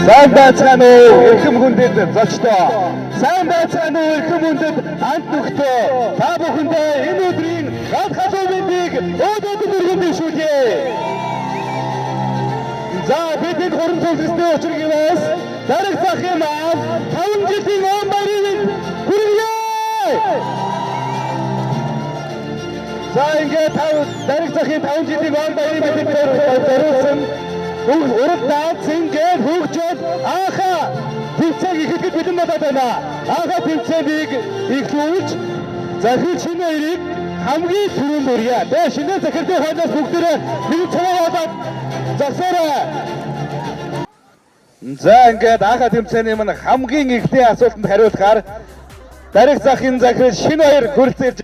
Сайн байцгаана уу эрхэм хүндэт зочдоо. Сайн байцгаана уу эрхэм хүндэт хамт нөхдөө. Та бүхэндээ энэ өдрийн гал халууныг өөдөд өргөмж шүүлье. За бидний хорон цолсны учиргээс дараг захын маань 5 жилийн он баярыг хүргье. За ингээд дараг захын 5 жилийн он баярыг бидэнд зориулсан урд даад цэнгээр хөгжөөд анхаа тэмцээг ихэхэд бэлэн болоод байна. Анхаа тэмцээнийг эхлүүлж захирал шинэ хоёрыг хамгийн түрүүнд өргөе. Тэгээ шинэ захирлын хойноос бүгдээрээ нэг цаваа болоод засаарай. За ингээд анхаа тэмцээний маань хамгийн ихний асуултанд хариулахаар дараг захын захирал шинэ хоёр хүрэлцэж.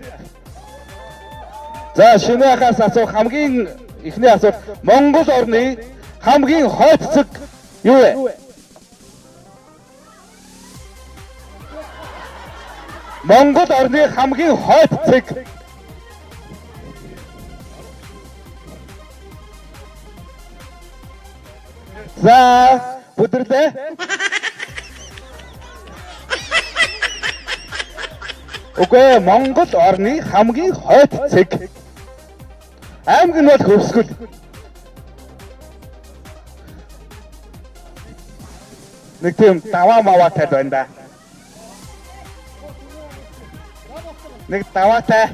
За шинэ хаас асуух хамгийн ихний асуулт Монгол орны хамгийн хойцог юу вэ? Монгол орны хамгийн хойцог. За бүдэрлээ. Окей, Монгол орны хамгийн хойцог. Аймаг нь бол Хөвсгөл. Нэг тийм даваа маваатай байна да. Нэг даваатай.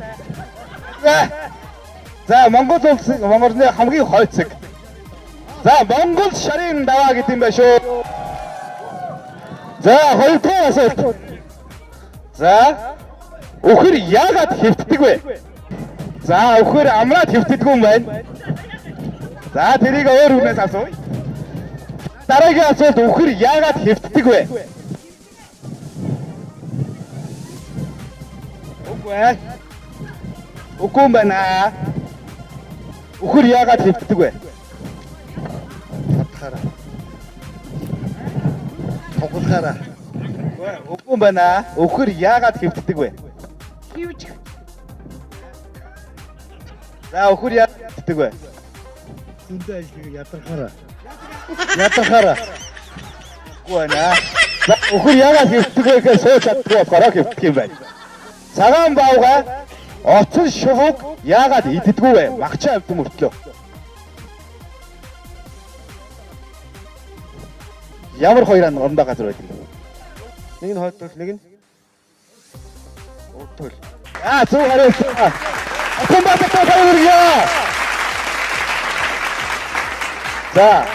За Монгол улсын Монголны хамгийн хойцог. За Монгол шарын даваа гэдэг юм байна шүү. За хоёрдугаар асуулт. За өхөр яагаад хэвтдэг вэ? За өхөр амраад хэвтдэггүй юм байна. За тэрийг өөр хүнээс асууя. Дараагийн асуулт өхөр яагаад хэвтдэг вэ? Үгүй. Үгүй юм байна. Өхөр яагаад хэвтдэг вэ? Татхаараа. Тоглохаараа. Үгүй юм байна. Өхөр яагаад хэвтдэг вэ? Хивж. За өхөр яагаад хэвтдэг вэ? Зөндөө ажлыг ядархаараа. Ятахара. Гуана. Өхөр яагаад хэвтдэг вэ гэхээр сууж чаддгүй болохоор хэвтдэг юм байна. Цагаан баавга оцон шувууг яагаад иддэггүй вэ? Магчаа авд мөртлөө. Ямар хоёр орондоо газар байдаг юм? Нэг нь хойдтол, нэг нь урдтол. Зөв хариулт. Атом баттай хариулъя. За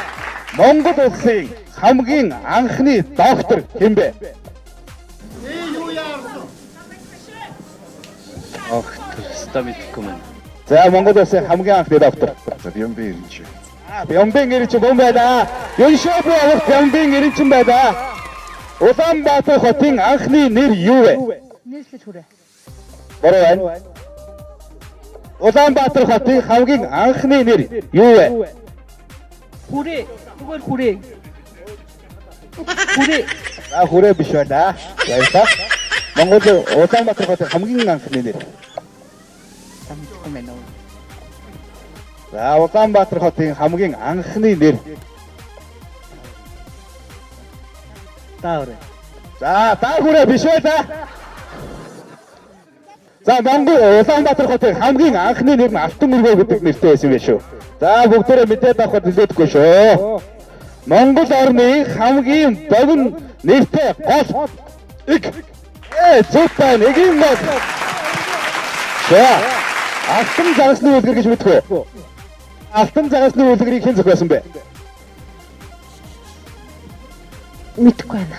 Монгол улсын хамгийн анхны доктор хэн бэ? Юу яарсан? Доктор Стамитком. За Монгол улсын хамгийн анхны доктор. За Бямбин Эренчин. Бямбин Эренчин бом байна. Юншоб авах Бямбин Эренчин байна. Улаанбаатар хотын анхны нэр юу вэ? Нийслэл хүрээ. Бороо байна. Улаанбаатар хотын хамгийн анхны нэр юу вэ? Хүрээ. Зүгээр хүрээ. Хүрээ. Хүрээ биш байна. Баярлалаа. Монгол Улаанбаатар хотын хамгийн анхны нэр. Стамитком байна уу? За Улаанбаатар хотын хамгийн анхны нэр. Таарэ. За хүрээ биш байна. За Монгол Улаанбаатар хотын хамгийн анхны нэр нь Алтан өргөө гэдэг нэртэй байсан байх шүү. За бүгдээрээ мэдээд авахд хэлээдгүй шүү. Монгол орны хамгийн богино нэртэй гол Зөв байна. Эгийн мод. За. Алтан загасны үлгэр гэж мэдэх үү? Алтан загасны үлгэрийг хэн зохиосон бэ? Мэдхгүй байна.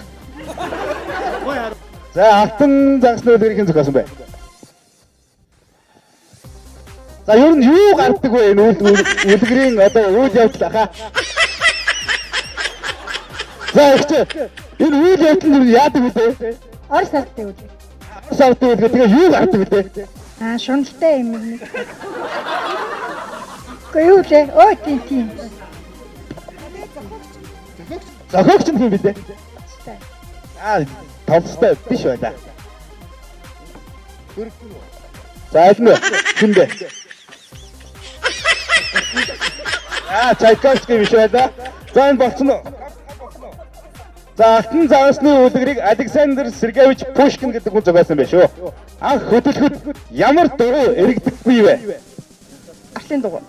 За, алтан загасны үлгэрийг хэн зохиосон бэ? За, ер нь юу гардаг вэ энэ үлгэрийн одоо үйл явдал хаа? За, энэ үйл явдал нь яадаг вэ? Орос ардтай үлээ. Савтай үлгэр тэгээ юу гардаг вэ? Шуналтай юм нэг. Юу лээ? Ой тийм. Зохиогч нь хэм бэ? Товстой биш байна. За аль нь хэм бэ? Чайковский биш байна. За энэ болцсон уу? За алтан загасны үлгэрийг Александр Сергеевич Пушкин гэдэг хүн зохиосон байх шүү. Анх хөдөлгөхөд ямар дугуй эргэдэггүй вэ? Арлын дугуй.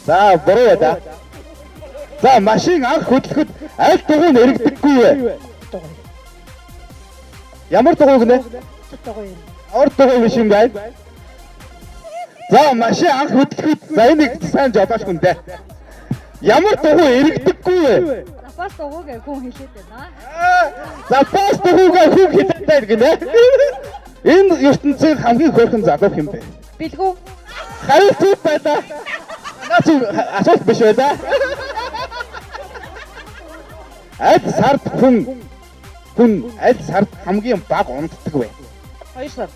За буруу байна. За машин анх хөдөлгөхөд аль дугуй нь эргэдэггүй вэ? Дугуй. Ямар дугуй гэнэ? Дугуй. Ор дугуй биш юм байна. За машин анх хөдөлгөхөд за энийг сайн жолооч хүн дээ. Ямар дугуй эргэдэггүй вэ? Запас дугуйг хүн хэлээд байна. Запас дугуйг хүн хэлээд гинэ. Энэ ертөнцийн хамгийн хөөрхөн залуу хэм бэ? Билгүү. Хариулт байна. Наач асуулт биш байна. Аль сард хүн аль сард хамгийн бага унтдаг вэ? 2 сар.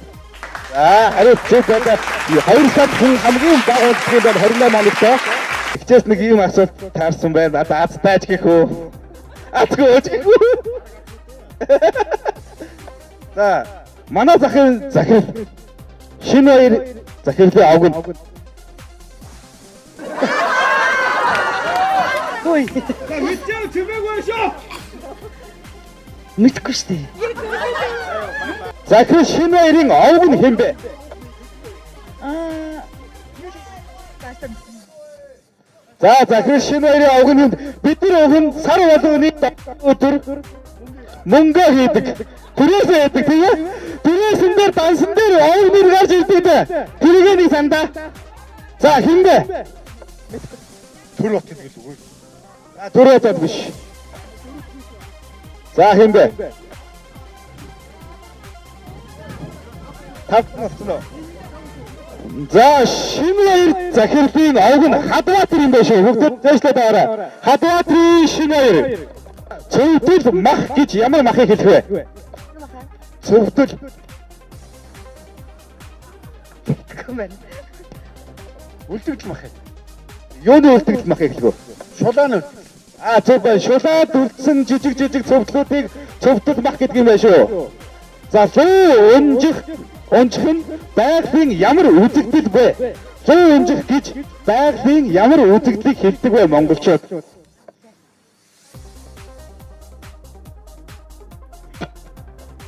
За хариулт зөв байна. 2 сард хүн хамгийн бага унтдаг нь 28 оногтой. Хичээс нэг юм асуулт таарсан байна. Азтайч гэх үү? Азгүй гэх үү? За манай захирал шинэ хоёр захирлын авгын. Ой. Мэдээ чимээгүй шүү. Мэдхгүй шүү дээ. Захирал шинэ хоёрын авгын хэн бэ? За захирал шинэ хоёрын авгын бид нар өгөн сар болгоны өдөр мөнгө хийдэг. Түрээсээ яадаг тийм ээ? Түрээсэн дээр дансан дээр овг нэр гарч ирдэг дээ. Тэрийг нэг сандаа. За хин бэ? Түр бат гэдэг л үгүй. Түр бат биш. За хин бэ? Тав насна. За шинэ хоёр захирлын овг нь Хадбаатар юм байна шүү. Бүгд зээшлээд байгаарай. Хадбаатарын шинэ хоёр. Цөвдөл мах гэж ямар махыг хэлэх вэ? Цөвдөл. Комент. Үлдэгдэл мах. Юуны үлдэгдэл махыг хэлэх вэ? Шулааны. Зөв байна. Шулаад үлдсэн жижиг цөвдлүүдийг цөвдөл мах гэдэг юм байна шүү. За унжих нь байгалийн ямар үзэгдэл вэ? Унжих гэж байгалийн ямар үзэгдлийг хэлдэг вэ монголчууд?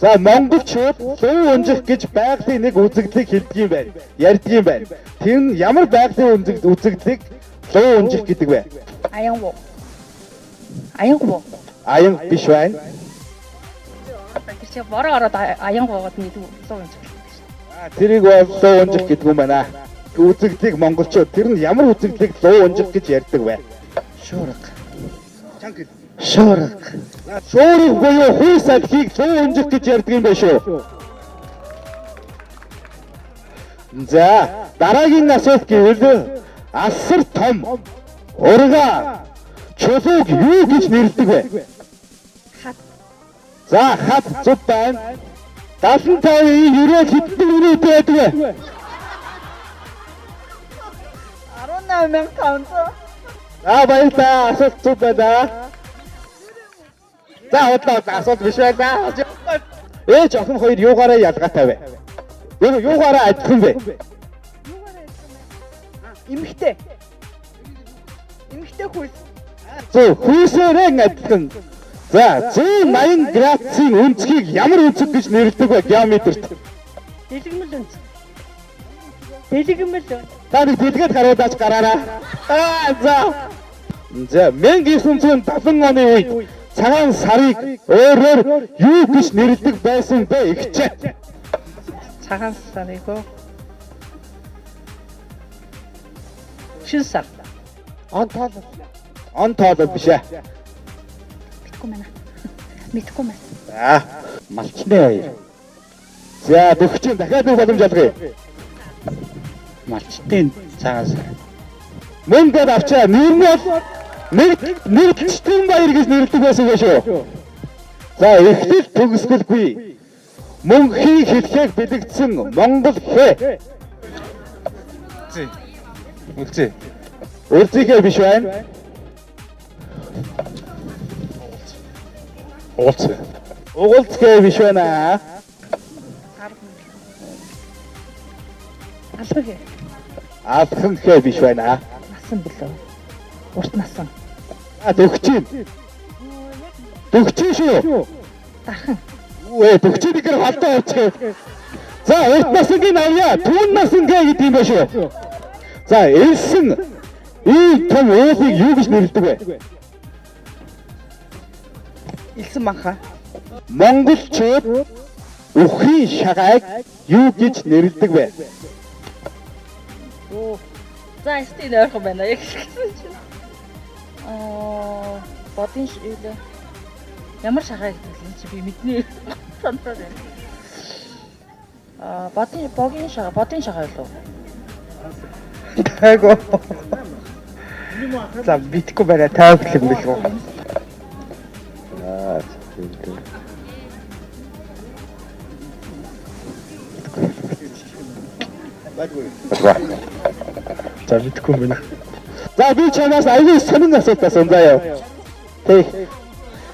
За монголчууд унжих гэж байгалийн нэг үзэгдлийг хэлдэг юм байна. Ярьдаг юм байна. Тэр нь ямар байгалийн үзэгдлийг унжих гэдэг вэ? Аянгу. Аян биш байна. Тэр бороо ороод аянгу гоод мэдв сууж. Тэрийг бол унжих гэдэг юм байна. Үзэгдлийг монголчууд тэр нь ямар үзэгдлийг унжих гэж ярьдаг вэ? Шуурга. Шуурга буюу хүйс алхийг унжих гэж ярьдаг юм байна шүү. За дараагийн асуулт гэвэл асар том урга чулууг юу гэж нэрлэдэг вэ? Хат. За хат зүг байна. 75-ийн ерөө хэдэн минут байдаг вэ? 18500. Баярлалаа. Асуулт зүг байна. За хотлоо асуулт биш байна. Ээж охин хоёр юугаараа ялгаатай вэ? Юугаараа адилхан вэ? Имхтэй хүйс. Зөв, хүйсээрээ адилхан. За 180 градусын өнцгийг ямар өнцөг гэж нэрлэдэг вэ геометрт? Дэлгэмэл. Та нэг дэлгээд гараад гараараа. За 1970 оны үед цагаан сарыг өөрөөр юу гэж нэрлэдэг байсан бэ ихчээ? Цагаан сарыг оо. Шин сар. Он тоолол биш ээ. Мэдгүй мэн. За, малчны хоёр. За, дөхчин дахиад нэг боломж олгоё. Малчтын цагаан сар. Мөн гээд авчаа. Нэр нь бол нэгдчтэн баяр гэж нэрлэдэг байсан гэж шүү. За, эхлэл төгсгөлгүй. Мөнхийн хэлхийг бэлэгдсэн Монгол хэ. Үлзий. Үлзийхээ биш байна. Уулзсан. Угуулцгээ биш байна. Албаг. Алханхээ биш байна. Насан билүү. Урт насан. Дөгчин. Дөгчин шүү. Дархан. Үе дөгчнийг гэр холдоо авчих. За, урт насангийн авьяа, түүн насангээ гэдэг юм ба шүү. За, элсэн ийм том уулыг юу гэж нэрлэдэг вэ? Илсэн манха. Монголчууд үхрийн шагайг юу гэж нэрлэдэг вэ? За, стил ойрхон байна. Яг хэлсэн чинь. Бодын шилээ. Ямар шагаа гэдэг юм чи би мэднэ. Сандраа байна. Бодын шагаа юу? Тайго. За битгүй байна. Тайглах юм биш үү? За битгүй байна. За, би чамаас аюул сонин асуулт асуусан заяа. Тэг.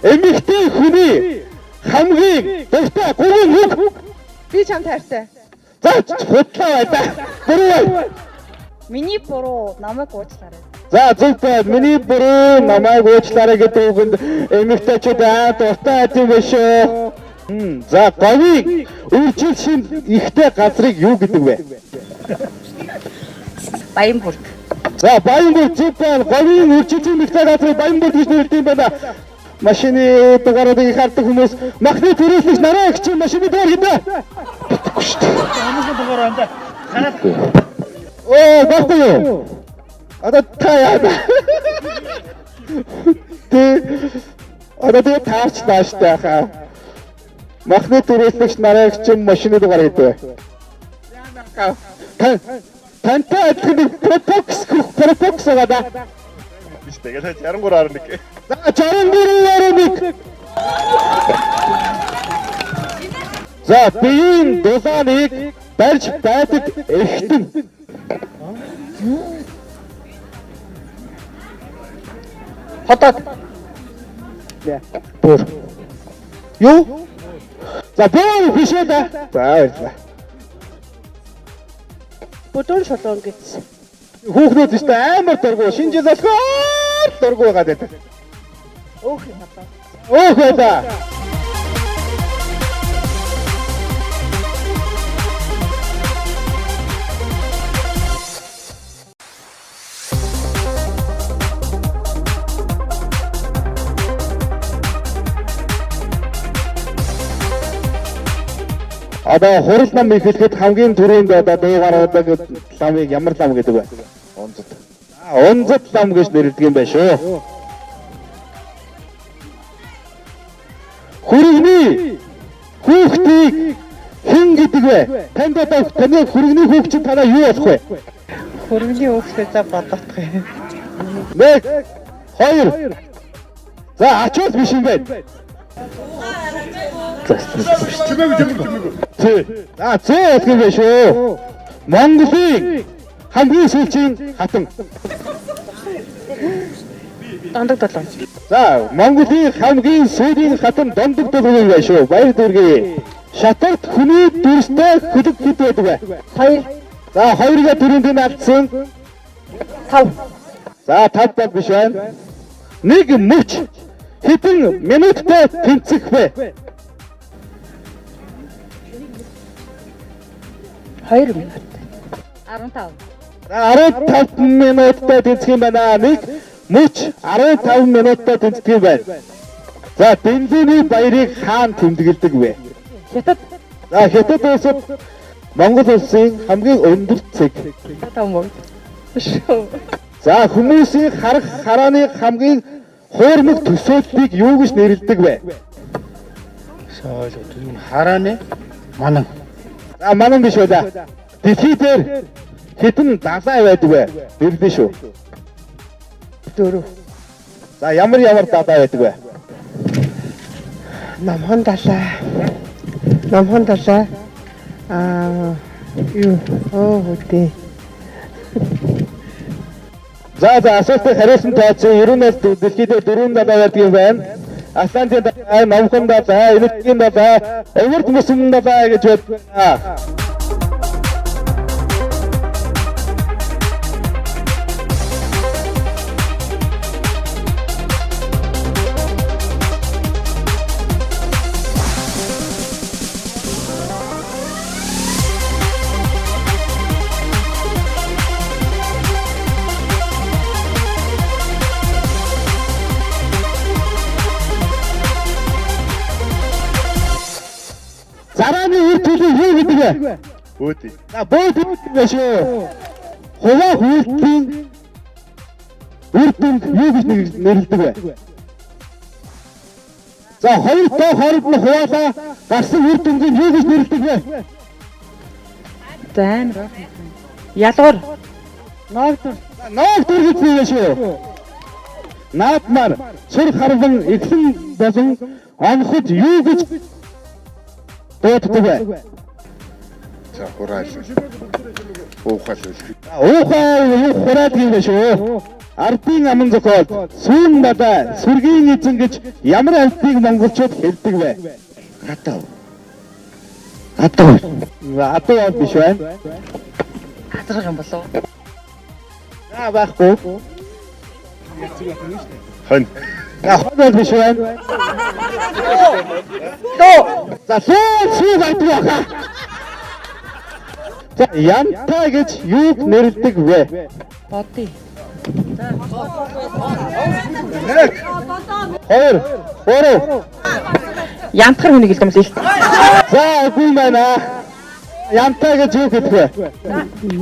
Эмэгтэй хүний хамгийн дуртай гурван үг. Би чам таартай. За, худлаа байлаа. Буруу. Миний буруу намайг уучлаарай. За, зөв байна. Миний буруу намайг уучлаарай гэдэг үгэнд эмэгтэйчүүд дуртай юм биш үү? За, говийн үржил шин ихтэй газрыг юу гэдэг вэ? Баянбүрд. За, Баянбүрд зөв байна. Говийн үржил шин ихтэй газрыг Баянбүрд гэж нэрлэдэг юм байна. Машины дугаарыг хардаг хүмүүс махны төрөлхөж нараа гिच машины дугаар гэдэг. Битгэхгүй шүү дээ. Хамгийн дугаар байна. Хараад. Оо, багтаа юу? Одоо та яа. Одоо таарчлаа штэ хаа. Махны төрөлхөж нараа гिच машины дугаар гэдэг. Тантай адилхан пропокс байгаа. Биш тэгээд 63.1. За 63.1. За биеийн дулааныг барьж байдаг эхтэн. Хотод. Бүр. Юу? За бүр биш ээ да. За баярлалаа. Бүдүүр шолон гэж. Хүүхнүүд ч амар дургу шинэ жил болохоор дургу байгаа гэдэг. Өөх юм байна. Өөх байда. Одоо хурал нам ихлэхэд хамгийн түрүүнд одоо дуугараадаг ламыг ямар лам гэдэг вэ? Онцод. Онцод лам гэж нэрлэдэг юм байна шүү. Хүрэгний хүүхдийг хэн гэдэг вэ? Танд одоо таны хүрэгний хүүхд чинь танаа юу болох вэ? Хөргөний өөхсөйдө бодох юм. 1 2 За ачаал биш юм байна. Зөө гэх юм байна шүү. Монголын хамгийн сүүлийн хатан. Дондог толон. За Монголын хамгийн сүүлийн хатан дондог толон байна шүү. Баяр дүргий. Шатарт хүний дүрстэй хөлөг хэд байдаг вэ? 2. За 2-гээ дөрөнд алдсан. 5. За 5 бол биш байна. 1 мөч хэдэн минуттай тэнцэх вэ? 2 минут. 15. 15 минуттай тэнцэх юм байна. 1 мөч 15 минуттай тэнцэх юм байна. За бензиний баярыг хаана тэмдэглэдэг вэ? Хятад. За Хятад улсад Монгол улсын хамгийн өндөр цэг. Тавмаг. За хүмүүсийн харах харааны хамгийн хуурмаг төсөөллийг юу гэж нэрлэдэг вэ? Харааны манан. За манан биш үү да. Дэлхий дээр хэдэн далай байдаг вэ? Нэрлэн шүү. 4. За ямар далай байдаг вэ? Намхан далай. Юу үгүй. За асуултыг хариулсан тооцоо ер нь дэлхийд 4 далай байдаг юм байна. Атлантын далай, Намхан далай, Энэтхгийн далай, Эверт мөсөн далай гэж байна. Зарааны үр төлөв юу гэдэг вэ? Бөөдий. За бөөд биш үү? Хуваа хүйлийн үр дүнд юу гэж нэрлэдэг вэ? За хоёр доо хооронд нь хуваалаа гарсан үр дүнгийг юу гэж нэрлэдэг вэ? Зайн. Ялгуур. Ноогдор гэж нэрлэдэг шүү. Наадмаар сур харван эглэн болон онход юу гэж дууддаг вэ? За хураал. Уухал. Уухай хураад юм биш үү? Ардын аман зохиол сүүн бада сүргийн эзэн гэж ямар амьтныг монголчууд хэлдэг вэ? Атав биш байна. Хазрах юм болов. За байхгүй. Хон. Хоног биш байна. За сүү байдаг. За янта гэж юуг нэрлэдэг вэ? Бодий. Хоёр. Янтхар хүнийг хэлдэг юм л. За үгүй байна. Янта гэж юу гэдэг вэ?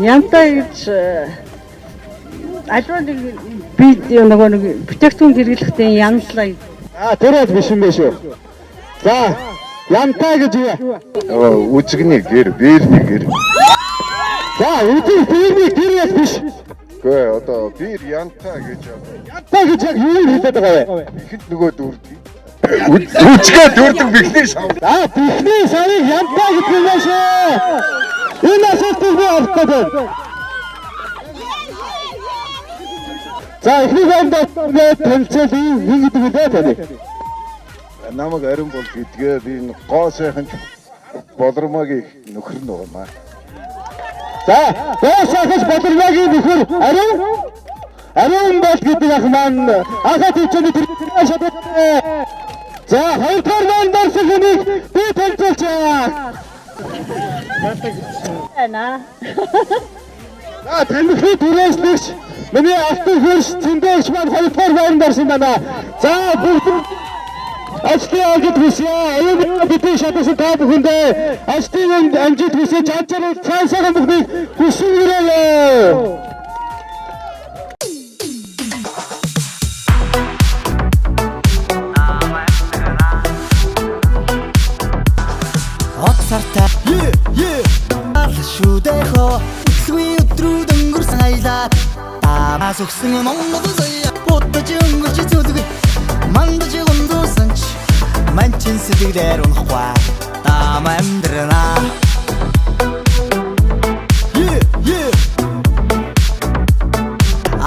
Янта гэж альва нэг би нөгөө нэг бүтээгдэхүүн хэрэглэхдээ янзлаа. Тэр бол биш юм биш үү? За янта гэж юу вэ? Үзэгний гэр, бэрний гэр. За үгүй гэр биш. Гээ одоо бэр янта гэж Янта гэж яг юу хэлээд байгаа вэ? ихэд нөгөө дүрдий. Үчгээ дүрдэг бихний шав. За бихний сарыг янта гэж юм шүү. Энэ асуултыг би авахгүй. За ихний гомдод тэнцэл юу гэдэг вэ таны? Намайг ариун бол гэдгээ би гоо сайхан болормогийн нөхөр нь байна. За гоосахс бодлогийн нөхөр ариун бол гэдэг ах маань ахаа тийчний тэр шатад. За хоёрдугаар мандаас хүнийг би тэнцэлж. За танихны түрээслэгч миний автын хөрш цэндэгч маань хоёрдугаар байранд орсон байна. За бүгд ажлын амжилт хүсье. Аюун бидний шатсан та бүхэндээ ажлын амжилт хүсье. Чанчаар цаасаа бүхнийг хүсвэрээ. Оцарта алшүдэхо үсгүй өдрүүд өнгөрсөн аялаад таамаас өгсөн монгол заяа бодож өнгөрч зүдг мандаж гомдосанч манчин сэтгэлээр унахгүй таам амьдрана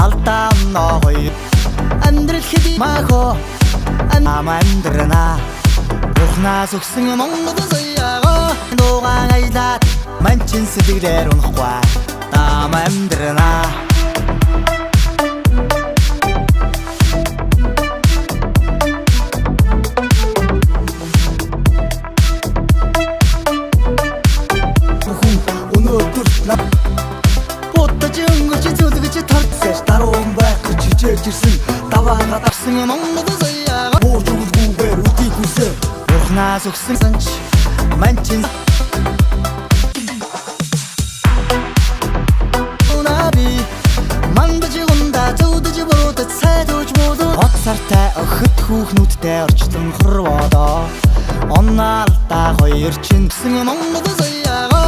алтан ногой амьдрал хэдий махо таам амьдрана ухнаас өгсөн монгол заяагаа дуугаан аялаад манчин сэтгэлээр унахгүй таам амьдрана бодож өнгөрч зүлгэж тарцсан даруун байх гэж хичээж ирсэн даваагаа дарсан монгол заяагаа бууж өгдөггүйгээр ухнаас өгсөнч манчин унаби мандаж унда зүдэж бүрдэж сайдууж муудад оцартай охид хүүхнүүдтэй орчлон хорвоодоо оннаалдаа хоёр чинсэн монгол заяага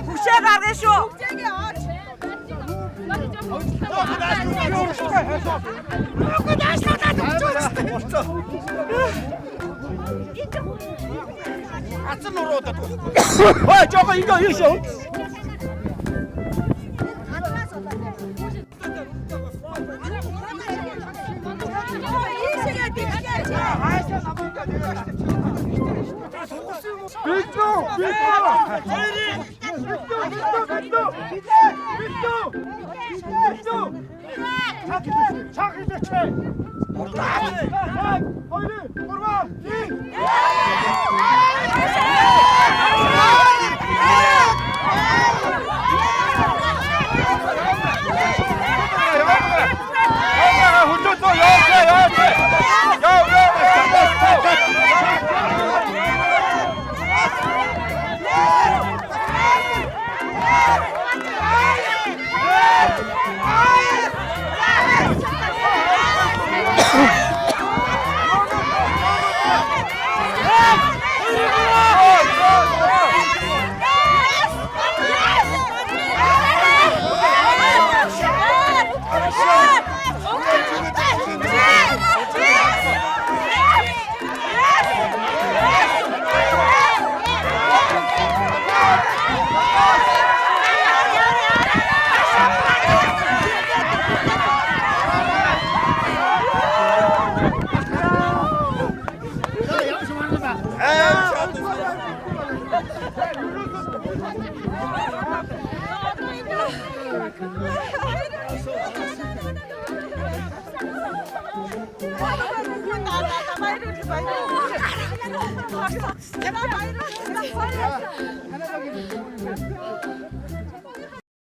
Хүчээ гаргая шүү. Ой, жоо ингээ юу шүү. Bayram.